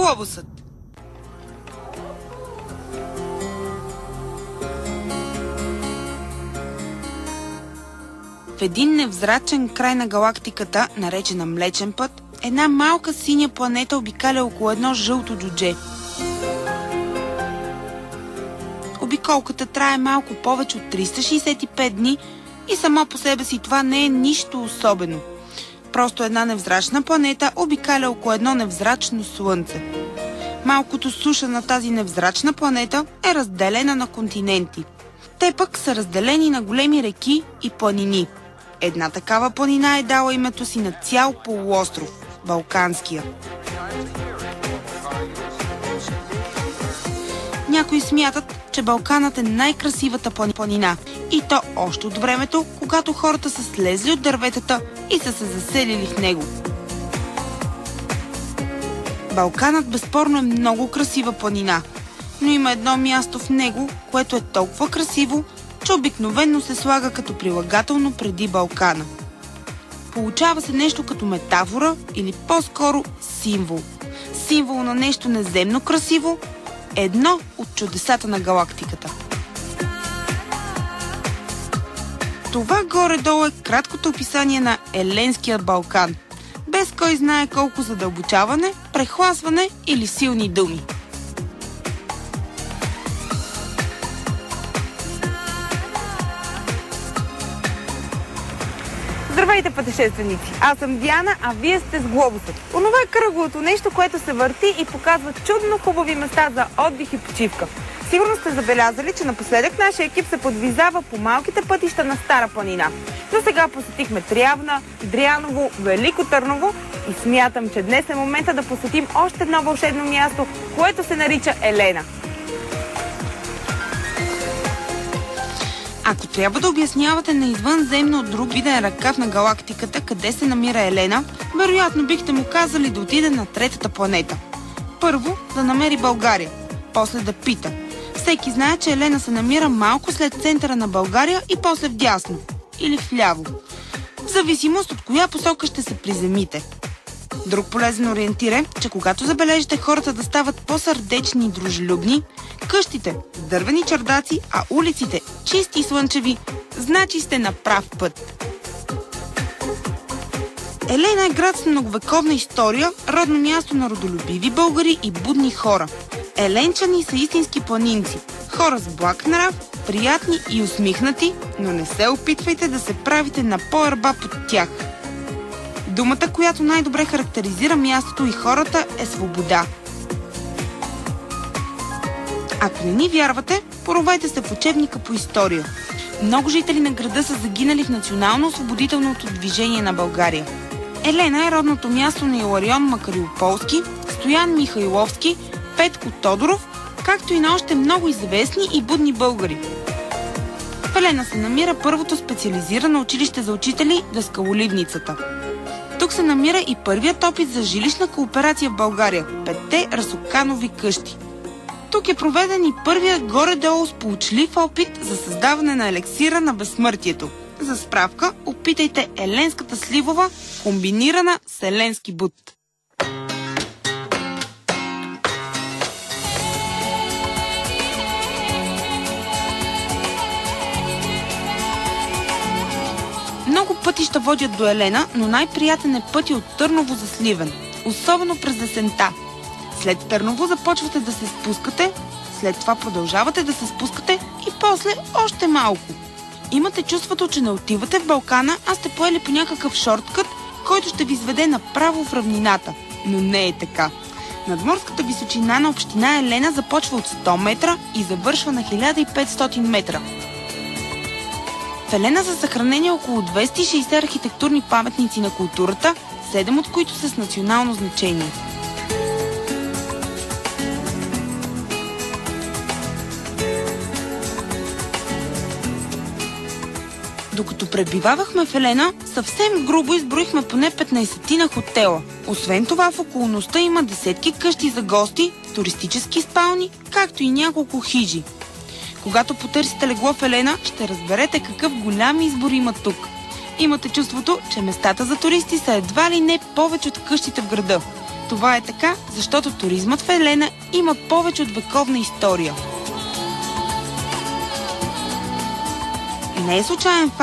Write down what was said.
Глобусът. В един невзрачен край на галактиката, наречена Млечен път, една малка синя планета обикаля около едно жълто джудже. Обиколката трае малко повече от 365 дни и само по себе си това не е нищо особено. Просто една невзрачна планета обикаля около едно невзрачно слънце. Малкото суша на тази невзрачна планета е разделена на континенти. Те пък са разделени на големи реки и планини. Една такава планина е дала името си на цял полуостров – Балканския. Някои смятат, че Балканът е най-красивата планина. И то още от времето, когато хората са слезли от дърветата и са се заселили в него. Балканът безспорно е много красива планина, но има едно място в него, което е толкова красиво, че обикновено се слага като прилагателно преди Балкана. Получава се нещо като метафора или по-скоро символ. Символ на нещо неземно красиво, едно от чудесата на галактиката. Това горе-долу е краткото описание на Еленския Балкан, без кой знае колко задълбочаване, прехласване или силни думи. Здравейте, пътешественици! Аз съм Диана, а вие сте с Глобусът. Онова е кръглото нещо, което се върти и показва чудно хубави места за отдих и почивка. Сигурно сте забелязали, че напоследък нашия екип се подвизава по малките пътища на Стара планина. До сега посетихме Трявна, Дряново, Велико Търново и смятам, че днес е момента да посетим още едно вълшебно място, което се нарича Елена. Ако трябва да обяснявате на извънземно от друг виден ръкав на галактиката къде се намира Елена, вероятно бихте му казали да отиде на третата планета. Първо да намери България, после да пита. Всеки знае, че Елена се намира малко след центъра на България и после вдясно или вляво, в зависимост от коя посока ще се приземите. Друг полезен ориентир е, че когато забележите хората да стават по-сърдечни и дружелюбни, къщите дървени чердаци, а улиците чисти и слънчеви, значи сте на прав път. Елена е град с многовековна история, родно място на родолюбиви българи и будни хора. Еленчани са истински планинци, хора с благ нрав, приятни и усмихнати, но не се опитвайте да се правите на по-арбап от тях. Думата, която най-добре характеризира мястото и хората, е свобода. Ако не ни вярвате, поровете се в учебника по история. Много жители на града са загинали в национално-освободителното движение на България. Елена е родното място на Иларион Макариополски, Стоян Михайловски, Петко Тодоров, както и на още много известни и будни българи. В Елена се намира първото специализирано училище за учители Даскалоливницата. Тук се намира и първият опит за жилищна кооперация в България – 5-те разоканови къщи. Тук е проведен и първият горе-долу сполучлив опит за създаване на елексира на безсмъртието. За справка, опитайте еленската сливова, комбинирана с еленски бут. Много пътища водят до Елена, но най-приятен е пътя от Търново за Сливен, особено през есента. След Търново започвате да се спускате, след това продължавате да се спускате и после още малко. Имате чувството, че не отивате в Балкана, а сте поели по някакъв шорткът, който ще ви изведе направо в равнината. Но не е така. Надморската височина на община Елена започва от 100 метра и завършва на 1500 метра. В Елена са съхранени около 260 архитектурни паметници на културата, 7 от които са с национално значение. Докато пребивавахме в Елена, съвсем грубо изброихме поне 15 хотела. Освен това, в околността има десетки къщи за гости, туристически спални, както и няколко хижи. Когато потърсите легло в Елена, ще разберете какъв голям избор има тук. Имате чувството, че местата за туристи са едва ли не повече от къщите в града. Това е така, защото туризмът в Елена има повече от вековна история. Не е случайен факт,